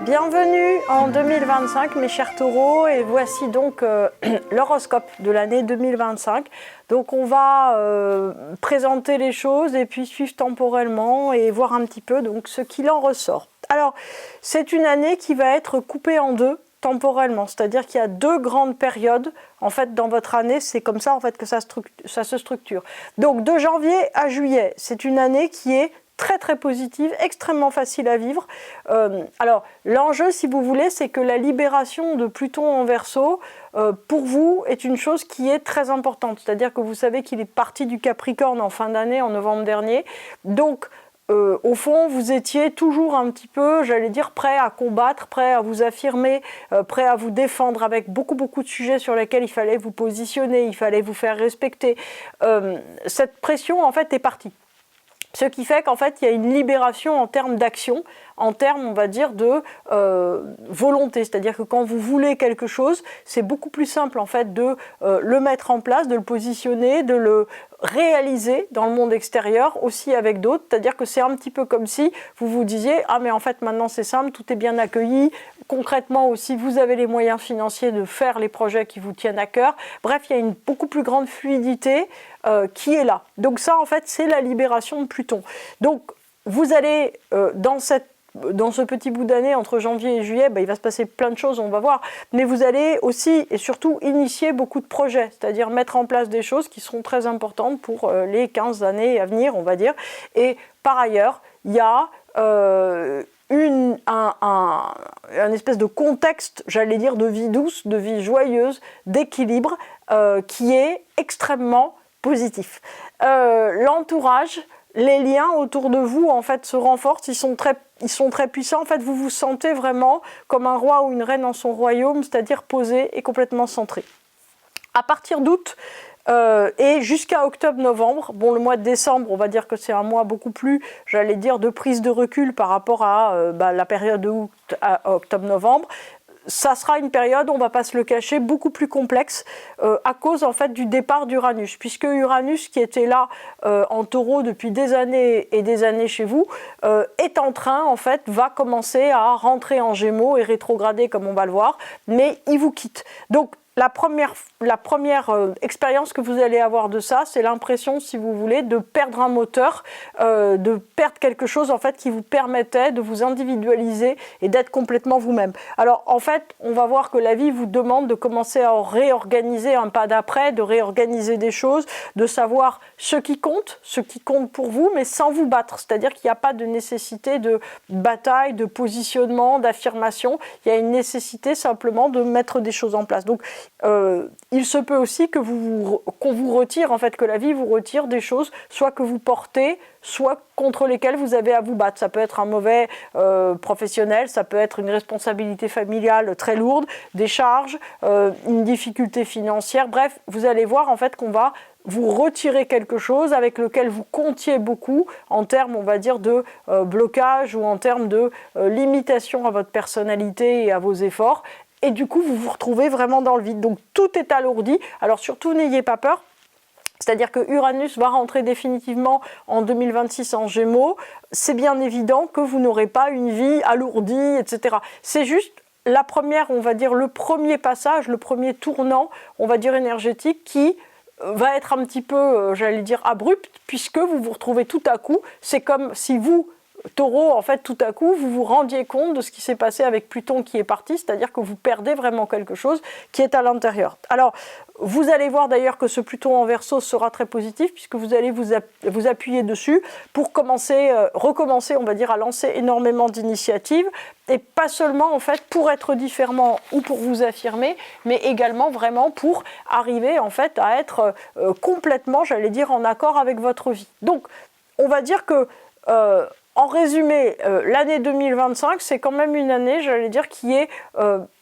Bienvenue en 2025 mes chers taureaux, et voici donc l'horoscope de l'année 2025. Donc on va présenter les choses et puis suivre temporellement et voir un petit peu donc ce qu'il en ressort. Alors c'est une année qui va être coupée en deux temporellement, c'est-à-dire qu'il y a deux grandes périodes en fait dans votre année, c'est comme ça en fait que ça se structure. Donc de janvier à juillet, c'est une année qui est très très positive, extrêmement facile à vivre. Alors l'enjeu, si vous voulez, c'est que la libération de Pluton en Verseau, pour vous, est une chose qui est très importante. C'est-à-dire que vous savez qu'il est parti du Capricorne en fin d'année, en novembre dernier. Donc au fond, vous étiez toujours un petit peu, j'allais dire, prêt à combattre, prêt à vous affirmer, prêt à vous défendre avec beaucoup de sujets sur lesquels il fallait vous positionner, il fallait vous faire respecter. Cette pression, en fait, est partie. Ce qui fait qu'en fait, il y a une libération en termes d'action, en termes, on va dire, de volonté. C'est-à-dire que quand vous voulez quelque chose, c'est beaucoup plus simple, en fait, de le mettre en place, de le positionner, de le réaliser dans le monde extérieur, aussi avec d'autres. C'est-à-dire que c'est un petit peu comme si vous vous disiez « Ah, mais en fait, maintenant, c'est simple, tout est bien accueilli. » Concrètement aussi, vous avez les moyens financiers de faire les projets qui vous tiennent à cœur. Bref, il y a une beaucoup plus grande fluidité qui est là. Donc ça, en fait, c'est la libération de Pluton. Donc, vous allez, dans ce petit bout d'année, entre janvier et juillet, il va se passer plein de choses, on va voir. Mais vous allez aussi, et surtout, initier beaucoup de projets. C'est-à-dire mettre en place des choses qui seront très importantes pour les 15 années à venir, on va dire. Et par ailleurs, il y a un espèce de contexte, j'allais dire, de vie douce, de vie joyeuse, d'équilibre, qui est extrêmement positif. L'entourage, les liens autour de vous, en fait, se renforcent, ils sont très puissants. En fait, vous vous sentez vraiment comme un roi ou une reine dans son royaume, c'est-à-dire posé et complètement centré. À partir d'août, et jusqu'à octobre-novembre, bon, le mois de décembre, on va dire que c'est un mois beaucoup plus, j'allais dire, de prise de recul par rapport à la période de août à octobre-novembre. Ça sera une période, on ne va pas se le cacher, beaucoup plus complexe à cause en fait du départ d'Uranus, puisque Uranus, qui était là en Taureau depuis des années et des années chez vous, est en train, en fait, va commencer à rentrer en Gémeaux et rétrograder comme on va le voir, mais il vous quitte. Donc la première expérience que vous allez avoir de ça, c'est l'impression, si vous voulez, de perdre un moteur, de perdre quelque chose en fait qui vous permettait de vous individualiser et d'être complètement vous-même. Alors en fait, on va voir que la vie vous demande de commencer à réorganiser un pas d'après, de réorganiser des choses, de savoir ce qui compte pour vous, mais sans vous battre. C'est-à-dire qu'il n'y a pas de nécessité de bataille, de positionnement, d'affirmation. Il y a une nécessité simplement de mettre des choses en place. Donc il se peut aussi que qu'on vous retire, en fait, que la vie vous retire des choses, soit que vous portez, soit contre lesquelles vous avez à vous battre. Ça peut être un mauvais professionnel, ça peut être une responsabilité familiale très lourde, des charges, une difficulté financière. Bref, vous allez voir en fait qu'on va vous retirer quelque chose avec lequel vous comptiez beaucoup en termes, on va dire, de blocage ou en termes de limitation à votre personnalité et à vos efforts. Et du coup, vous vous retrouvez vraiment dans le vide. Donc, tout est alourdi. Alors, surtout, n'ayez pas peur. C'est-à-dire que Uranus va rentrer définitivement en 2026 en Gémeaux. C'est bien évident que vous n'aurez pas une vie alourdie, etc. C'est juste la première, on va dire, le premier passage, le premier tournant, on va dire, énergétique qui va être un petit peu, j'allais dire, abrupt, puisque vous vous retrouvez tout à coup. C'est comme si vous, Taureau, en fait, tout à coup, vous vous rendiez compte de ce qui s'est passé avec Pluton qui est parti, c'est-à-dire que vous perdez vraiment quelque chose qui est à l'intérieur. Alors, vous allez voir d'ailleurs que ce Pluton en Verseau sera très positif, puisque vous allez vous appuyer dessus pour recommencer, on va dire, à lancer énormément d'initiatives, et pas seulement, en fait, pour être différent ou pour vous affirmer, mais également vraiment pour arriver, en fait, à être complètement, j'allais dire, en accord avec votre vie. Donc, on va dire que, en résumé, l'année 2025, c'est quand même une année, j'allais dire, qui est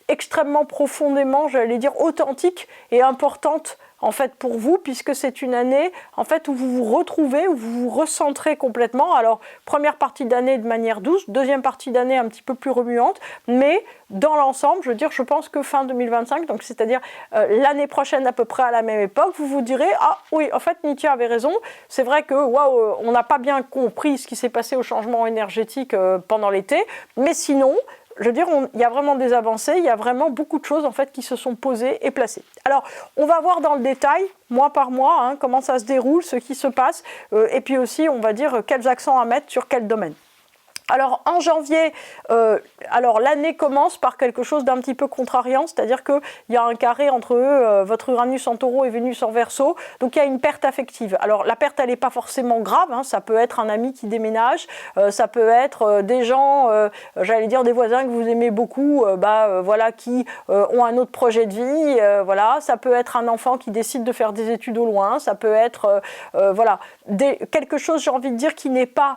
extrêmement profondément, j'allais dire, authentique et importante en fait pour vous, puisque c'est une année en fait où vous vous retrouvez, où vous vous recentrez complètement. Alors première partie d'année de manière douce, deuxième partie d'année un petit peu plus remuante, mais dans l'ensemble, je veux dire, je pense que fin 2025, donc c'est-à-dire l'année prochaine à peu près à la même époque, vous vous direz ah oui, en fait Nithya avait raison, c'est vrai que waouh, on n'a pas bien compris ce qui s'est passé au changement énergétique pendant l'été, mais sinon je veux dire, il y a vraiment des avancées, il y a vraiment beaucoup de choses en fait qui se sont posées et placées. Alors, on va voir dans le détail, mois par mois, hein, comment ça se déroule, ce qui se passe, et puis aussi, on va dire, quels accents à mettre sur quel domaine. Alors en janvier, l'année commence par quelque chose d'un petit peu contrariant, c'est-à-dire qu'il y a un carré entre votre Uranus en Taureau et Vénus en Verseau, donc il y a une perte affective. Alors la perte, elle n'est pas forcément grave, hein, ça peut être un ami qui déménage, ça peut être des gens, j'allais dire des voisins que vous aimez beaucoup, voilà, qui ont un autre projet de vie, voilà, ça peut être un enfant qui décide de faire des études au loin, ça peut être voilà, quelque chose, j'ai envie de dire, qui n'est pas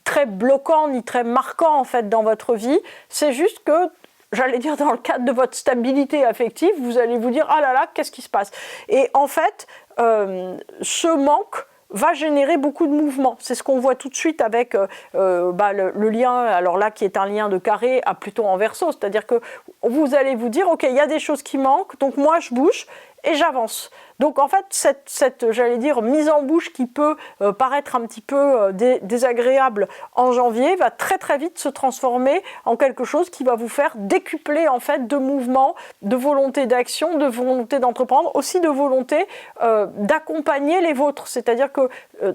très bloquant ni très marquant en fait dans votre vie, c'est juste que, j'allais dire, dans le cadre de votre stabilité affective, vous allez vous dire ah là là, qu'est-ce qui se passe? Et en fait, ce manque va générer beaucoup de mouvements. C'est ce qu'on voit tout de suite avec le lien, alors là qui est un lien de carré à Pluton en Verseau, c'est-à-dire que vous allez vous dire ok, il y a des choses qui manquent, donc moi je bouge et j'avance. Donc en fait, cette j'allais dire, mise en bouche qui peut paraître un petit peu désagréable en janvier va très très vite se transformer en quelque chose qui va vous faire décupler en fait de mouvements, de volonté d'action, de volonté d'entreprendre, aussi de volonté d'accompagner les vôtres. C'est-à-dire que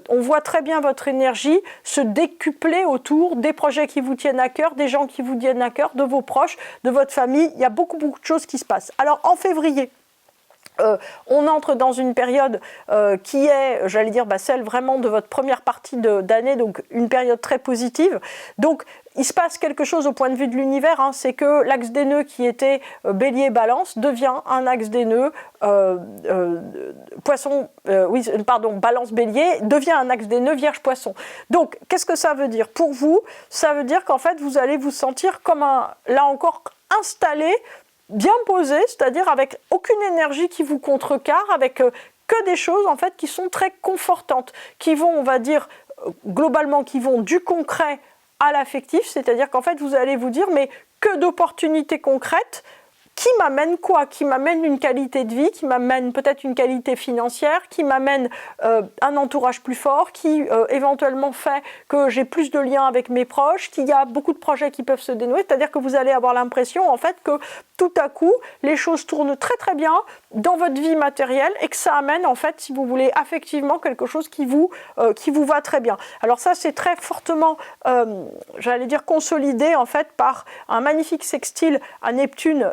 on voit très bien votre énergie se décupler autour des projets qui vous tiennent à cœur, des gens qui vous tiennent à cœur, de vos proches, de votre famille. Il y a beaucoup de choses qui se passent. Alors en février, on entre dans une période qui est, j'allais dire, celle vraiment de votre première partie d'année, donc une période très positive. Donc, il se passe quelque chose au point de vue de l'univers, hein, c'est que l'axe des nœuds qui était Bélier-Balance devient un axe des nœuds Balance-Bélier devient un axe des nœuds Vierge-Poisson. Donc, qu'est-ce que ça veut dire pour vous? Ça veut dire qu'en fait, vous allez vous sentir comme là encore, installé, bien posé, c'est-à-dire avec aucune énergie qui vous contrecarre, avec que des choses en fait qui sont très confortantes, qui vont, on va dire, globalement, qui vont du concret à l'affectif, c'est-à-dire qu'en fait vous allez vous dire mais que d'opportunités concrètes qui m'amène quoi? Qui m'amène une qualité de vie, qui m'amène peut-être une qualité financière, qui m'amène un entourage plus fort, qui éventuellement fait que j'ai plus de liens avec mes proches, qu'il y a beaucoup de projets qui peuvent se dénouer, c'est-à-dire que vous allez avoir l'impression en fait que tout à coup, les choses tournent très très bien dans votre vie matérielle et que ça amène en fait, si vous voulez, affectivement quelque chose qui vous va très bien. Alors ça, c'est très fortement, j'allais dire, consolidé en fait par un magnifique sextile à Neptune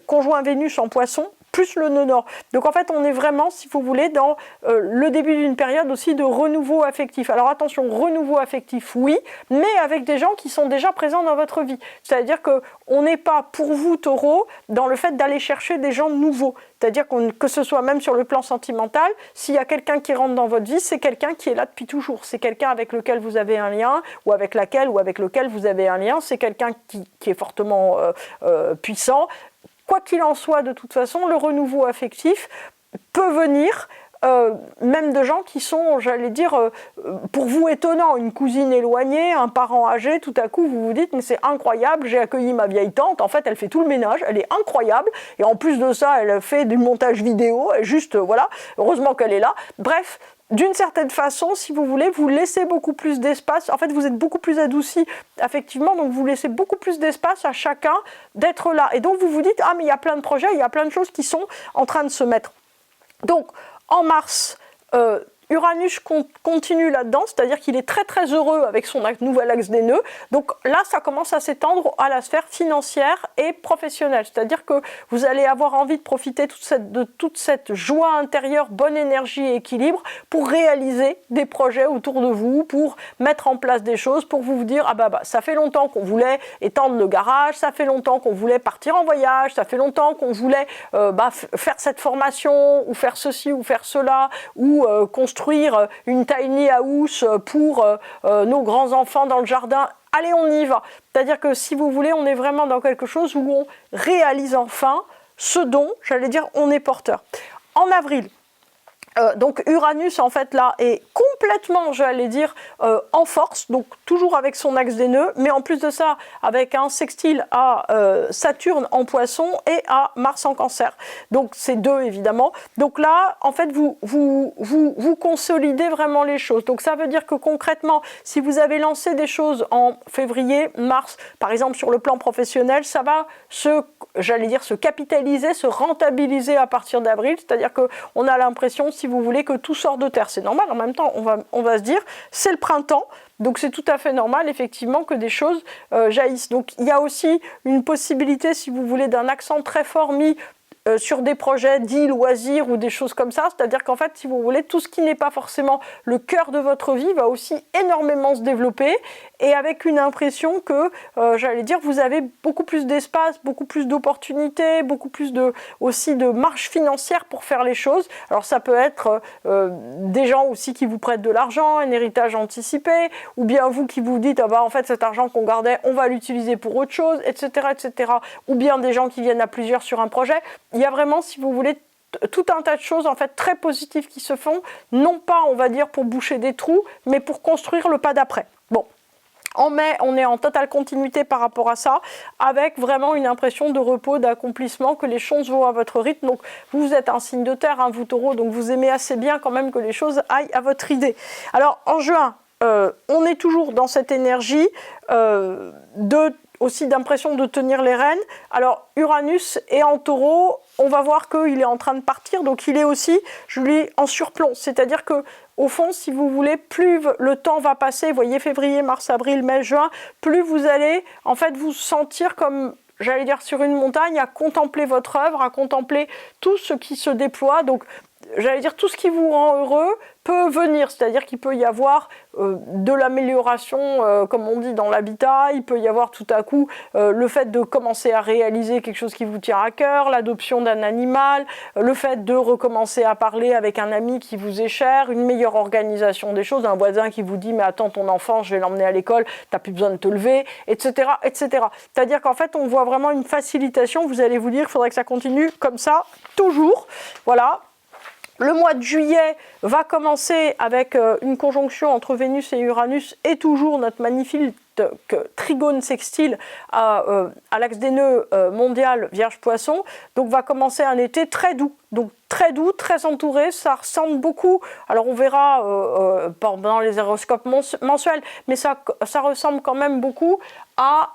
conjoint Vénus en Poisson, plus le nœud nord. Donc en fait, on est vraiment, si vous voulez, dans le début d'une période aussi de renouveau affectif. Alors attention, renouveau affectif, oui, mais avec des gens qui sont déjà présents dans votre vie. C'est-à-dire qu'on n'est pas, pour vous, Taureau, dans le fait d'aller chercher des gens nouveaux. C'est-à-dire que ce soit même sur le plan sentimental, s'il y a quelqu'un qui rentre dans votre vie, c'est quelqu'un qui est là depuis toujours. C'est quelqu'un avec lequel vous avez un lien, ou avec laquelle ou avec lequel vous avez un lien. C'est quelqu'un qui est fortement puissant. Quoi qu'il en soit, de toute façon, le renouveau affectif peut venir même de gens qui sont, j'allais dire, pour vous étonnants. Une cousine éloignée, un parent âgé, tout à coup vous vous dites mais c'est incroyable, j'ai accueilli ma vieille tante, en fait elle fait tout le ménage, elle est incroyable, et en plus de ça elle fait du montage vidéo, juste voilà, heureusement qu'elle est là. Bref, d'une certaine façon, si vous voulez, vous laissez beaucoup plus d'espace. En fait, vous êtes beaucoup plus adouci, effectivement, donc vous laissez beaucoup plus d'espace à chacun d'être là. Et donc, vous vous dites, ah, mais il y a plein de projets, il y a plein de choses qui sont en train de se mettre. Donc, en mars, Uranus continue là-dedans, c'est-à-dire qu'il est très très heureux avec son nouvel axe des nœuds. Donc là, ça commence à s'étendre à la sphère financière et professionnelle. C'est-à-dire que vous allez avoir envie de profiter de toute cette joie intérieure, bonne énergie et équilibre pour réaliser des projets autour de vous, pour mettre en place des choses, pour vous dire, ah bah ça fait longtemps qu'on voulait étendre le garage, ça fait longtemps qu'on voulait partir en voyage, ça fait longtemps qu'on voulait faire cette formation, ou faire ceci, ou faire cela, ou construire construire une tiny house pour nos grands-enfants dans le jardin. Allez, on y va. C'est-à-dire que si vous voulez, on est vraiment dans quelque chose où on réalise enfin ce dont, j'allais dire, on est porteur. En avril, donc Uranus en fait là est complètement, j'allais dire, en force, donc toujours avec son axe des nœuds, mais en plus de ça avec un sextile à Saturne en Poisson et à Mars en Cancer. Donc c'est deux évidemment. Donc là en fait vous consolidez vraiment les choses. Donc ça veut dire que concrètement, si vous avez lancé des choses en février, mars, par exemple sur le plan professionnel, ça va se capitaliser, se rentabiliser à partir d'avril, c'est-à-dire que on a l'impression, si vous voulez, que tout sort de terre. C'est normal, en même temps, on va se dire, c'est le printemps, donc c'est tout à fait normal, effectivement, que des choses jaillissent. Donc il y a aussi une possibilité, si vous voulez, d'un accent très fort mis sur des projets dits loisirs ou des choses comme ça, c'est-à-dire qu'en fait, si vous voulez, tout ce qui n'est pas forcément le cœur de votre vie va aussi énormément se développer, et avec une impression que, j'allais dire, vous avez beaucoup plus d'espace, beaucoup plus d'opportunités, beaucoup plus aussi de marge financière pour faire les choses. Alors ça peut être des gens aussi qui vous prêtent de l'argent, un héritage anticipé, ou bien vous qui vous dites, ah bah en fait cet argent qu'on gardait, on va l'utiliser pour autre chose, etc., etc. Ou bien des gens qui viennent à plusieurs sur un projet. Il y a vraiment, si vous voulez, tout un tas de choses en fait très positives qui se font, non pas on va dire pour boucher des trous, mais pour construire le pas d'après. Bon. En mai, on est en totale continuité par rapport à ça, avec vraiment une impression de repos, d'accomplissement, que les choses vont à votre rythme. Donc vous êtes un signe de terre, hein, vous taureau, donc vous aimez assez bien quand même que les choses aillent à votre idée. Alors en juin, on est toujours dans cette énergie aussi d'impression de tenir les rênes. Alors Uranus est en taureau, on va voir qu'il est en train de partir, donc il est aussi, je lui en surplomb, c'est-à-dire que au fond, si vous voulez, plus le temps va passer, vous voyez février, mars, avril, mai, juin, plus vous allez en fait vous sentir comme, j'allais dire, sur une montagne, à contempler votre œuvre, à contempler tout ce qui se déploie. Donc j'allais dire, tout ce qui vous rend heureux peut venir, c'est-à-dire qu'il peut y avoir de l'amélioration, comme on dit, dans l'habitat, il peut y avoir tout à coup le fait de commencer à réaliser quelque chose qui vous tient à cœur, l'adoption d'un animal, le fait de recommencer à parler avec un ami qui vous est cher, une meilleure organisation des choses, un voisin qui vous dit « mais attends, ton enfant, je vais l'emmener à l'école, t'as plus besoin de te lever », etc., etc. C'est-à-dire qu'en fait, on voit vraiment une facilitation, vous allez vous dire, il faudrait que ça continue comme ça, toujours, voilà. Le mois de juillet va commencer avec une conjonction entre Vénus et Uranus et toujours notre magnifique trigone sextile à l'axe des nœuds mondial Vierge-Poisson. Donc va commencer un été très doux. Donc très doux, très entouré, ça ressemble beaucoup, alors on verra pendant les horoscopes mensuels, mais ça ressemble quand même beaucoup à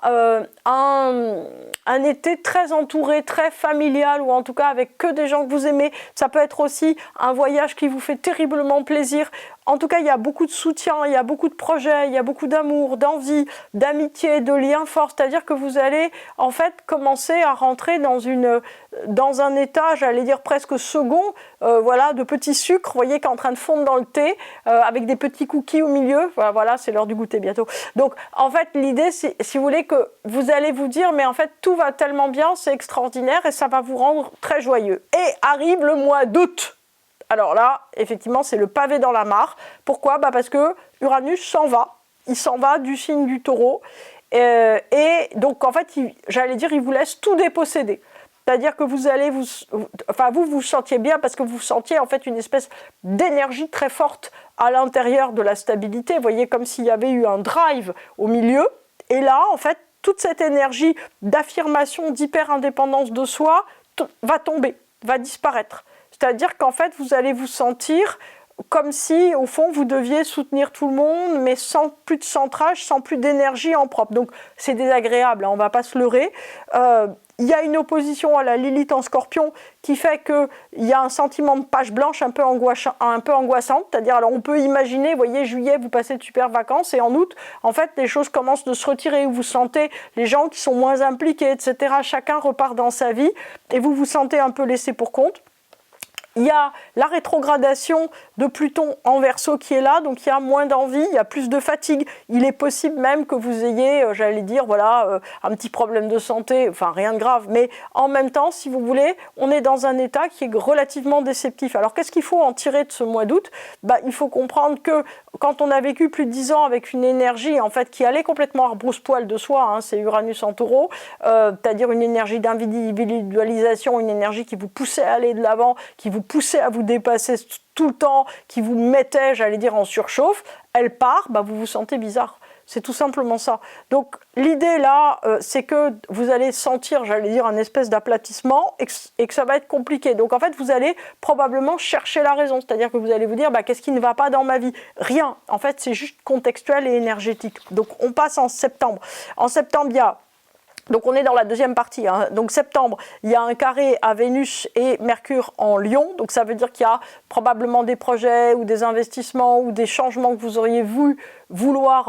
un été très entouré, très familial, ou en tout cas avec que des gens que vous aimez. Ça peut être aussi un voyage qui vous fait terriblement plaisir. En tout cas, il y a beaucoup de soutien, il y a beaucoup de projets, il y a beaucoup d'amour, d'envie, d'amitié, de liens forts. C'est-à-dire que vous allez en fait commencer à rentrer dans un état, j'allais dire presque second, voilà, de petits sucres, vous voyez, qui est en train de fondre dans le thé, avec des petits cookies au milieu. Voilà, c'est l'heure du goûter bientôt. Donc, en fait, l'idée, c'est, si vous voulez, que vous allez vous dire, mais en fait, tout va tellement bien, c'est extraordinaire, et ça va vous rendre très joyeux. Et arrive le mois d'août. Alors là, effectivement, c'est le pavé dans la mare. Pourquoi ? Parce que Uranus s'en va. Il s'en va du signe du taureau. Et donc, en fait, j'allais dire, il vous laisse tout déposséder. C'est-à-dire que vous allez vous sentiez bien parce que vous sentiez en fait une espèce d'énergie très forte à l'intérieur de la stabilité. Vous voyez, comme s'il y avait eu un drive au milieu. Et là, en fait, toute cette énergie d'affirmation, d'hyper-indépendance de soi va tomber, va disparaître. C'est-à-dire qu'en fait, vous allez vous sentir comme si, au fond, vous deviez soutenir tout le monde, mais sans plus de centrage, sans plus d'énergie en propre. Donc, c'est désagréable, hein, on ne va pas se leurrer. Il y a une opposition à la Lilith en Scorpion qui fait qu'il y a un sentiment de page blanche un peu angoissante. C'est-à-dire, alors on peut imaginer, vous voyez, juillet, vous passez de super vacances, et en août, en fait, les choses commencent de se retirer. Vous sentez les gens qui sont moins impliqués, etc. Chacun repart dans sa vie, et vous vous sentez un peu laissé pour compte. Il y a la rétrogradation de Pluton en Verseau qui est là, donc il y a moins d'envie, il y a plus de fatigue. Il est possible même que vous ayez, j'allais dire, voilà, un petit problème de santé, enfin rien de grave, mais en même temps, si vous voulez, on est dans un état qui est relativement déceptif. Alors qu'est-ce qu'il faut en tirer de ce mois d'août ? Il faut comprendre que quand on a vécu plus de 10 ans avec une énergie en fait qui allait complètement à rebrousse-poil de soi, hein, c'est Uranus en Taureau, c'est-à-dire une énergie d'individualisation, une énergie qui vous poussait à aller de l'avant, qui vous poussait à vous dépasser tout le temps, qui vous mettait, j'allais dire, en surchauffe, elle part, vous vous sentez bizarre. C'est tout simplement ça. Donc l'idée là, c'est que vous allez sentir, j'allais dire, un espèce d'aplatissement et que ça va être compliqué. Donc en fait, vous allez probablement chercher la raison. C'est-à-dire que vous allez vous dire, qu'est-ce qui ne va pas dans ma vie ? Rien. En fait, c'est juste contextuel et énergétique. Donc on passe en septembre. En septembre, il y a... Donc on est dans la deuxième partie, hein. Donc septembre, il y a un carré à Vénus et Mercure en Lion, donc ça veut dire qu'il y a probablement des projets ou des investissements ou des changements que vous auriez voulu vouloir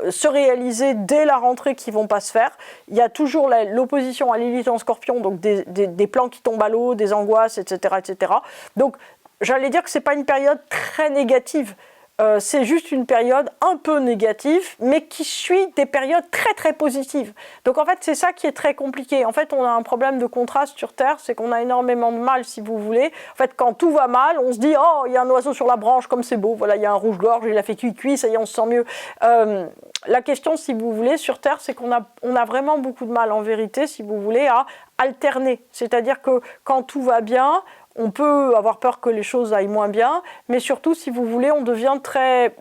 se réaliser dès la rentrée qui ne vont pas se faire. Il y a toujours l'opposition à Lilith en Scorpion, donc des plans qui tombent à l'eau, des angoisses, etc., etc. Donc j'allais dire que ce n'est pas une période très négative. C'est juste une période un peu négative, mais qui suit des périodes très très positives. Donc en fait, c'est ça qui est très compliqué. En fait, on a un problème de contraste sur Terre, c'est qu'on a énormément de mal, si vous voulez. En fait, quand tout va mal, on se dit « Oh, il y a un oiseau sur la branche, comme c'est beau, voilà, il y a un rouge-gorge, il a fait cuit-cuit, ça y est, on se sent mieux. » La question, si vous voulez, sur Terre, c'est qu'on a vraiment beaucoup de mal, en vérité, si vous voulez, à alterner. C'est-à-dire que quand tout va bien, on peut avoir peur que les choses aillent moins bien, mais surtout, si vous voulez, on devient très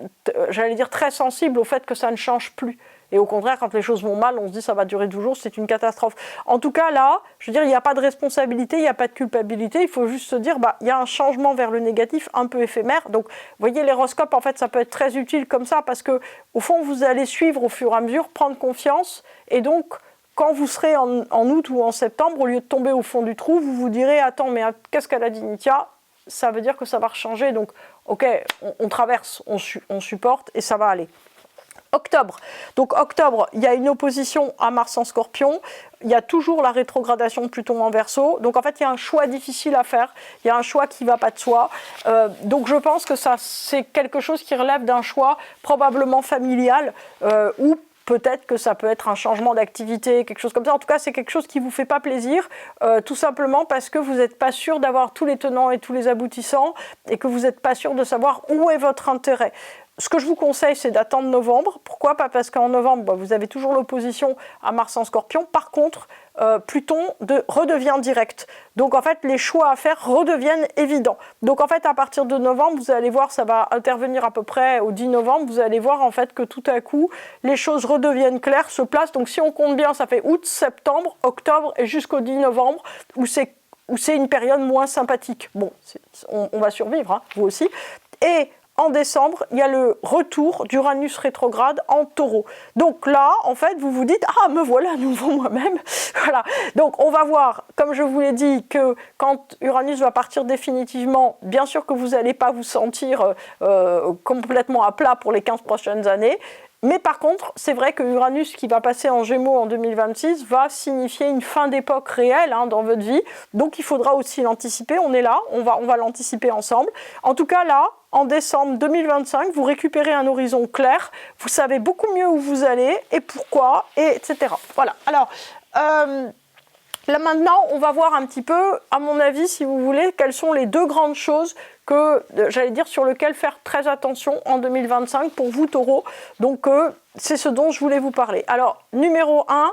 sensible au fait que ça ne change plus. Et au contraire, quand les choses vont mal, on se dit ça va durer toujours, c'est une catastrophe. En tout cas, là, je veux dire, il n'y a pas de responsabilité, il n'y a pas de culpabilité, il faut juste se dire, il y a un changement vers le négatif un peu éphémère. Donc, vous voyez, l'horoscope, en fait, ça peut être très utile comme ça, parce que, au fond, vous allez suivre au fur et à mesure, prendre confiance, et donc, quand vous serez en août ou en septembre, au lieu de tomber au fond du trou, vous vous direz « Attends, mais qu'est-ce qu'elle a dit Nithya ?» Ça veut dire que ça va changer, donc ok, on traverse, on supporte et ça va aller. Octobre. Donc octobre, il y a une opposition à Mars en Scorpion, il y a toujours la rétrogradation de Pluton en Verseau, donc en fait il y a un choix difficile à faire, il y a un choix qui ne va pas de soi, donc je pense que ça c'est quelque chose qui relève d'un choix probablement familial ou peut-être que ça peut être un changement d'activité, quelque chose comme ça. En tout cas, c'est quelque chose qui ne vous fait pas plaisir, tout simplement parce que vous n'êtes pas sûr d'avoir tous les tenants et tous les aboutissants et que vous n'êtes pas sûr de savoir où est votre intérêt. Ce que je vous conseille, c'est d'attendre novembre. Pourquoi ? Pas parce qu'en novembre, vous avez toujours l'opposition à Mars en Scorpion. Par contre, Pluton redevient direct. Donc en fait, les choix à faire redeviennent évidents. Donc en fait, à partir de novembre, vous allez voir, ça va intervenir à peu près au 10 novembre, vous allez voir en fait que tout à coup, les choses redeviennent claires, se placent. Donc si on compte bien, ça fait août, septembre, octobre et jusqu'au 10 novembre, où c'est une période moins sympathique. Bon, on va survivre, hein, vous aussi. Et en décembre, il y a le retour d'Uranus rétrograde en Taureau. Donc là, en fait, vous vous dites « Ah, me voilà à nouveau moi-même !» Voilà. Donc on va voir, comme je vous l'ai dit, que quand Uranus va partir définitivement, bien sûr que vous n'allez pas vous sentir complètement à plat pour les 15 prochaines années. Mais par contre, c'est vrai que Uranus qui va passer en Gémeaux en 2026 va signifier une fin d'époque réelle dans votre vie. Donc il faudra aussi l'anticiper. On est là, on va l'anticiper ensemble. En tout cas là, en décembre 2025, vous récupérez un horizon clair. Vous savez beaucoup mieux où vous allez et pourquoi, etc. Voilà. Alors, là maintenant, on va voir un petit peu, à mon avis, si vous voulez, quelles sont les deux grandes choses que, j'allais dire, sur lesquelles faire très attention en 2025 pour vous, Taureau. Donc, c'est ce dont je voulais vous parler. Alors, numéro 1,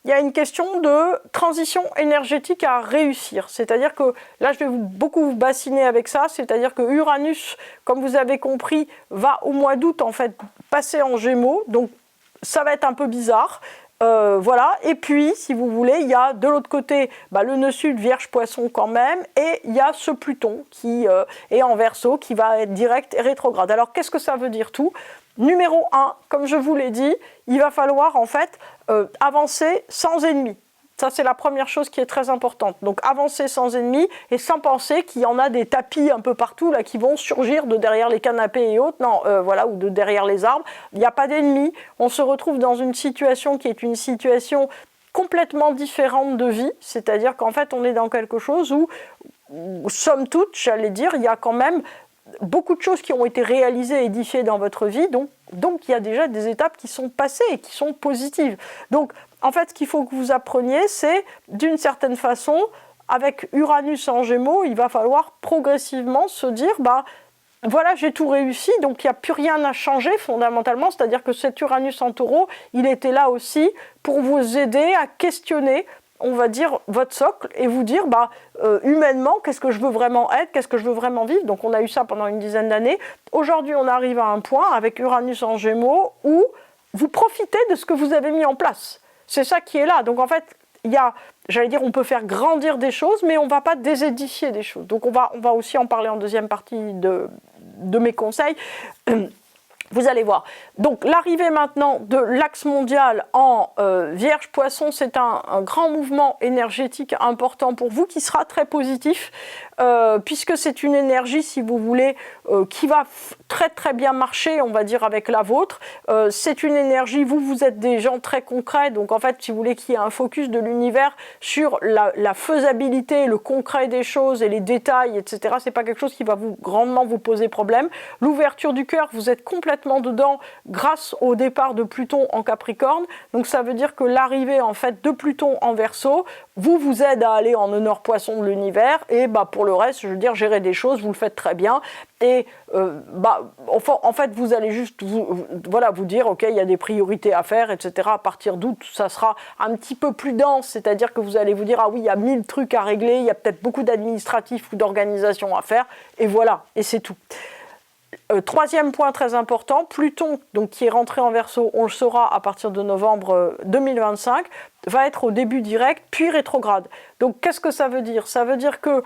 il y a une question de transition énergétique à réussir. C'est-à-dire que, là, je vais beaucoup vous bassiner avec ça. C'est-à-dire que Uranus, comme vous avez compris, va au mois d'août, en fait, passer en Gémeaux. Donc, ça va être un peu bizarre. Voilà, et puis si vous voulez, il y a de l'autre côté le nœud sud Vierge Poisson quand même, et il y a ce Pluton qui est en Verseau, qui va être direct et rétrograde. Alors qu'est-ce que ça veut dire tout ? Numéro 1, comme je vous l'ai dit, il va falloir en fait avancer sans ennemis. Ça, c'est la première chose qui est très importante. Donc, avancer sans ennemis et sans penser qu'il y en a des tapis un peu partout là, qui vont surgir de derrière les canapés et autres, non, voilà, ou de derrière les arbres. Il n'y a pas d'ennemis. On se retrouve dans une situation qui est une situation complètement différente de vie. C'est-à-dire qu'en fait, on est dans quelque chose où somme toute, j'allais dire, il y a quand même beaucoup de choses qui ont été réalisées, édifiées dans votre vie, donc il y a déjà des étapes qui sont passées et qui sont positives. Donc, en fait, ce qu'il faut que vous appreniez, c'est, d'une certaine façon, avec Uranus en Gémeaux, il va falloir progressivement se dire, voilà, j'ai tout réussi, donc il n'y a plus rien à changer fondamentalement, c'est-à-dire que cet Uranus en Taureau, il était là aussi pour vous aider à questionner, on va dire, votre socle et vous dire, humainement, qu'est-ce que je veux vraiment être, qu'est-ce que je veux vraiment vivre. Donc on a eu ça pendant une dizaine d'années. Aujourd'hui, on arrive à un point, avec Uranus en Gémeaux, où vous profitez de ce que vous avez mis en place. C'est ça qui est là. Donc en fait, il y a, j'allais dire, on peut faire grandir des choses, mais on ne va pas désédifier des choses. Donc on va aussi en parler en deuxième partie de mes conseils. Vous allez voir. Donc l'arrivée maintenant de l'axe mondial en Vierge Poisson, c'est un grand mouvement énergétique important pour vous qui sera très positif, puisque c'est une énergie, si vous voulez, qui va très très bien marcher, on va dire, avec la vôtre. C'est une énergie, vous êtes des gens très concrets, donc en fait, si vous voulez qu'il y ait un focus de l'univers sur la faisabilité, le concret des choses et les détails, etc., c'est pas quelque chose qui va grandement vous poser problème. L'ouverture du cœur, vous êtes complètement dedans grâce au départ de Pluton en Capricorne. Donc ça veut dire que l'arrivée en fait de Pluton en Verseau vous aide à aller en honneur Poisson de l'univers et pour le reste, je veux dire, gérer des choses, vous le faites très bien et en fait vous allez juste vous dire ok, il y a des priorités à faire, etc. À partir d'août, ça sera un petit peu plus dense, c'est-à-dire que vous allez vous dire ah oui, il y a 1000 trucs à régler, il y a peut-être beaucoup d'administratifs ou d'organisation à faire et voilà, et c'est tout. Troisième point très important, Pluton, donc, qui est rentré en Verseau, on le saura à partir de novembre 2025, va être au début direct, puis rétrograde. Donc qu'est-ce que ça veut dire ? Ça veut dire que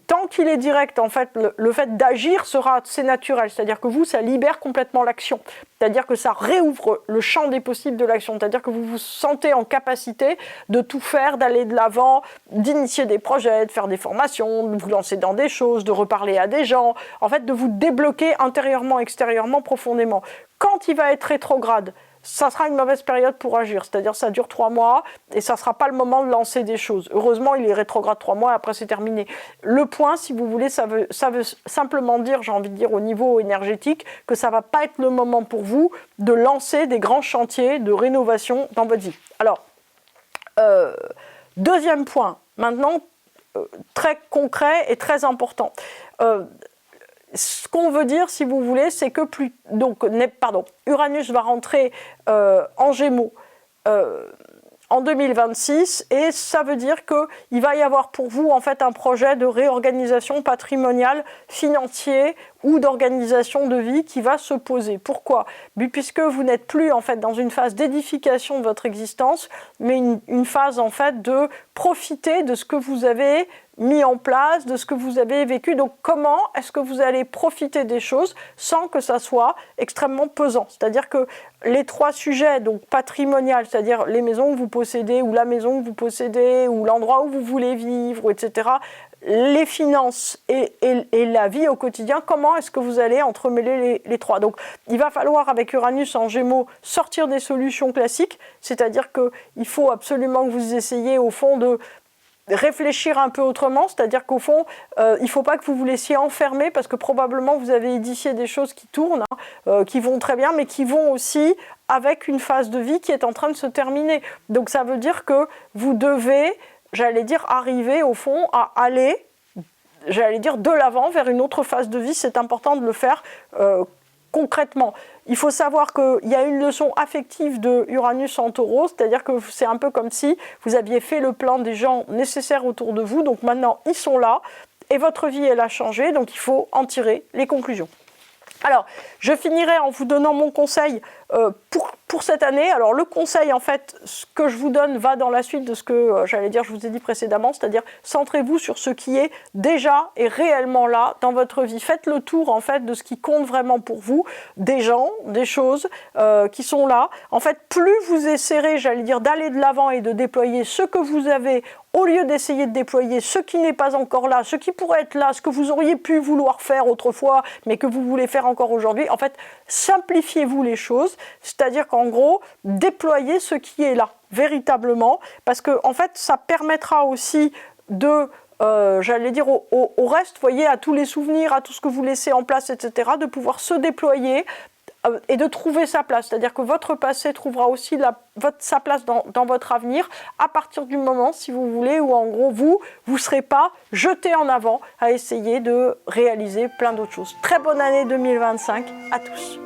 tant qu'il est direct, en fait, le fait d'agir c'est naturel. C'est-à-dire que vous, ça libère complètement l'action. C'est-à-dire que ça réouvre le champ des possibles de l'action. C'est-à-dire que vous vous sentez en capacité de tout faire, d'aller de l'avant, d'initier des projets, de faire des formations, de vous lancer dans des choses, de reparler à des gens, en fait, de vous débloquer intérieurement, extérieurement, profondément. Quand il va être rétrograde, ça sera une mauvaise période pour agir, c'est-à-dire ça dure 3 mois et ça ne sera pas le moment de lancer des choses. Heureusement, il est rétrograde 3 mois et après c'est terminé. Le point, si vous voulez, ça veut simplement dire, j'ai envie de dire au niveau énergétique, que ça ne va pas être le moment pour vous de lancer des grands chantiers de rénovation dans votre vie. Alors, deuxième point, maintenant, très concret et très important. Ce qu'on veut dire, si vous voulez, c'est que Uranus va rentrer en Gémeaux en 2026 et ça veut dire qu'il va y avoir pour vous en fait un projet de réorganisation patrimoniale, financier ou d'organisation de vie qui va se poser. Pourquoi ? Puisque vous n'êtes plus en fait dans une phase d'édification de votre existence, mais une phase en fait de profiter de ce que vous avez mis en place, de ce que vous avez vécu. Donc comment est-ce que vous allez profiter des choses sans que ça soit extrêmement pesant ? C'est-à-dire que les 3 sujets, donc patrimonial, c'est-à-dire les maisons que vous possédez ou la maison que vous possédez ou l'endroit où vous voulez vivre, etc., les finances et la vie au quotidien, comment est-ce que vous allez entremêler les 3 ? Donc il va falloir, avec Uranus en Gémeaux, sortir des solutions classiques, c'est-à-dire qu'il faut absolument que vous essayiez au fond de réfléchir un peu autrement, c'est-à-dire qu'au fond, il ne faut pas que vous vous laissiez enfermer parce que probablement vous avez édifié des choses qui tournent, qui vont très bien, mais qui vont aussi avec une phase de vie qui est en train de se terminer. Donc ça veut dire que vous devez, j'allais dire, arriver au fond à aller, j'allais dire, de l'avant vers une autre phase de vie. C'est important de le faire concrètement. Il faut savoir qu'il y a une leçon affective de Uranus en Taureau, c'est-à-dire que c'est un peu comme si vous aviez fait le plan des gens nécessaires autour de vous, donc maintenant ils sont là, et votre vie elle a changé, donc il faut en tirer les conclusions. Alors, je finirai en vous donnant mon conseil pour cette année. Alors, le conseil, en fait, ce que je vous donne va dans la suite de ce que, je vous ai dit précédemment, c'est-à-dire centrez-vous sur ce qui est déjà et réellement là dans votre vie. Faites le tour, en fait, de ce qui compte vraiment pour vous, des gens, des choses qui sont là. En fait, plus vous essaierez, d'aller de l'avant et de déployer ce que vous avez, au lieu d'essayer de déployer ce qui n'est pas encore là, ce qui pourrait être là, ce que vous auriez pu vouloir faire autrefois, mais que vous voulez faire encore aujourd'hui, en fait, simplifiez-vous les choses, c'est-à-dire qu'en gros, déployez ce qui est là, véritablement, parce que, en fait, ça permettra aussi de j'allais dire, au reste, voyez, à tous les souvenirs, à tout ce que vous laissez en place, etc., de pouvoir se déployer et de trouver sa place. C'est-à-dire que votre passé trouvera aussi sa place dans votre avenir à partir du moment, si vous voulez, où en gros, vous ne serez pas jeté en avant à essayer de réaliser plein d'autres choses. Très bonne année 2025 à tous.